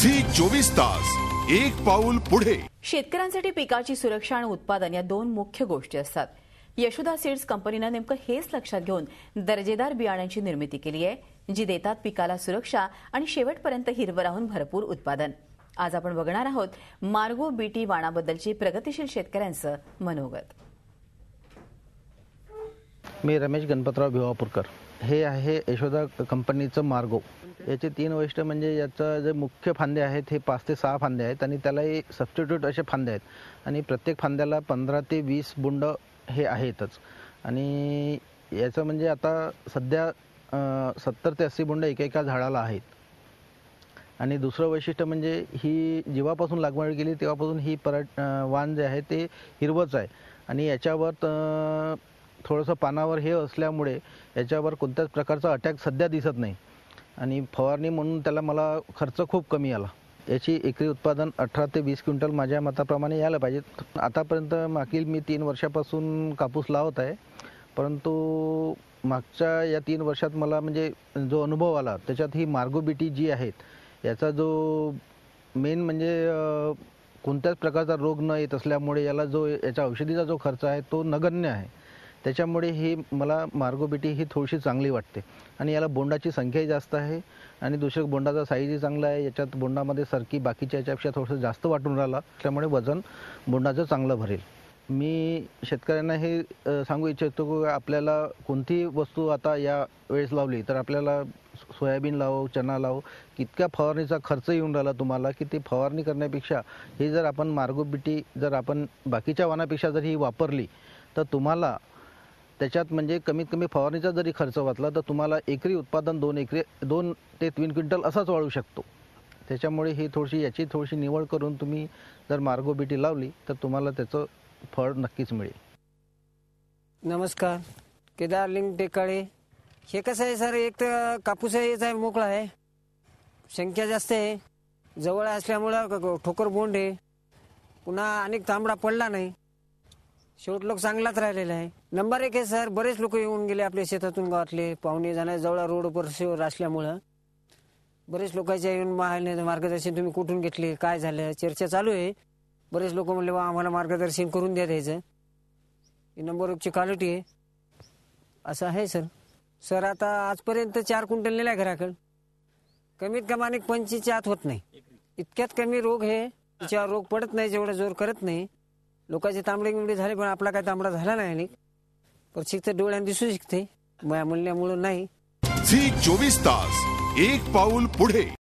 Zee 24 तास एक पाऊल पुढे। शेतकऱ्यांसाठी पिकाची सुरक्षा आणि उत्पादन या दोन मुख्य गोष्टी असतात। यशोदा सीड्स कंपनीने नेमकं हेच लक्षात घेऊन दर्जेदार बियाण्यांची निर्मिती केली आहे, जी देतात पिकाला सुरक्षा आणि शेवटपर्यंत हिरवं राहून भरपूर उत्पादन। आज आपण बघणार आहोत मार्गो बीटी वाणाबद्दलची प्रगतिशील शेतकऱ्यांचं मनोगत। मी रमेश गणपतराव भिवापूरकर। हे आहे यशोदा कंपनीचं मार्गो। याचे 3 वैशिष्ट्य म्हणजे याचा जे मुख्य फांदे आहेत हे 5 ते 6 फांदे आहेत आणि त्यालाही सबस्टिट्यूट असे फांदे आहेत आणि प्रत्येक फांद्याला 15 ते 20 बुंड हे आहेतच। आणि याचं म्हणजे आता सध्या 70 ते 80 बुंड एका झाडाला आहेत। आणि दुसरं वैशिष्ट्य म्हणजे ही जेव्हापासून लागवड केली तेव्हापासून ही वाण जे आहे ते हिरवंच आहे आणि याच्यावर थोडंसं पानावर हे असल्यामुळे याच्यावर कोणत्याच प्रकारचा अटॅक सध्या दिसत नाही आणि फवारणी म्हणून त्याला मला खर्च खूप कमी आला। याची एकरी उत्पादन 18 ते 20 क्विंटल माझ्या मताप्रमाणे यायला पाहिजे। आतापर्यंत मागील मी 3 वर्षापासून कापूस लावत आहे, परंतु मागच्या या 3 वर्षात मला म्हणजे जो अनुभव आला त्याच्यात ही मार्गो बीटी जी आहेत याचा जो मेन म्हणजे कोणत्याच प्रकारचा रोग न येत असल्यामुळे याला जो याच्या औषधीचा जो खर्च आहे तो नगण्य आहे। त्याच्यामुळे ही मला मार्गो बीटी ही थोडीशी चांगली वाटते आणि याला बोंडाची संख्याही जास्त आहे आणि दुसरं बोंडाचा साईजही चांगला आहे। याच्यात बोंडामध्ये सरकी बाकीच्या याच्यापेक्षा थोडंसं जास्त वाटून राहिला, त्यामुळे वजन बोंडाचं चांगलं भरेल। मी शेतकऱ्यांना हे सांगू इच्छितो की आपल्याला कोणती वस्तू आता या वेळेस लावली तर आपल्याला सोयाबीन लावो, चना लावो, इतक्या फवारणीचा खर्च येऊन राहिला तुम्हाला की ती फवारणी करण्यापेक्षा ही जर आपण मार्गो बीटी जर आपण बाकीच्या वाणापेक्षा जर ही वापरली तर तुम्हाला त्याच्यात म्हणजे कमीत कमी फवारणीचा जरी खर्च वाचला तर तुम्हाला एकरी उत्पादन 2 ते 3 क्विंटल असाच वाढू शकतो। त्याच्यामुळे ही याची थोडीशी निवड करून तुम्ही जर मार्गो बीटी लावली तर तुम्हाला त्याचं फळ नक्कीच मिळेल। नमस्कार, केदारलिंग टेकाळे। हे कसं आहे सर, एक तर कापूस आहे मोकळा आहे, संख्या जास्त आहे, जवळ असल्यामुळं ठोकर बोंड आहे, पुन्हा अनेक तांबडा पडला नाही, शेवट लोक चांगलाच राहिलेला आहे। नंबर 1 आहे सर, बरेच लोक येऊन गेले आपल्या शेतातून, गावातले पाहुणे जाण्या जवळ रोडवर असल्यामुळं बरेच लोकांच्या येऊन मार्गदर्शन तुम्ही कुठून घेतले, काय झालं, चर्चा चालू आहे। बरेच लोक म्हणले बा आम्हाला मार्गदर्शन करून द्या द्यायचं। ही नंबर 1ची क्वालिटी आहे, असं आहे सर। सर आता आजपर्यंत 4 क्विंटल नेलाय घराकडे, कमीत कमी 25च्या आत होत नाही, इतक्यात कमी रोग हे त्याच्यावर रोग पडत नाही, जेवढा जोर करत नाही। लोकांचे तांबडे गिंबडे झाले पण आपला काय तांबडा झाला नाही, पण शिकते डोळ्याने दिसू शकते म्हणल्यामुळं नाही। झी 24 तास एक पाऊल पुढे।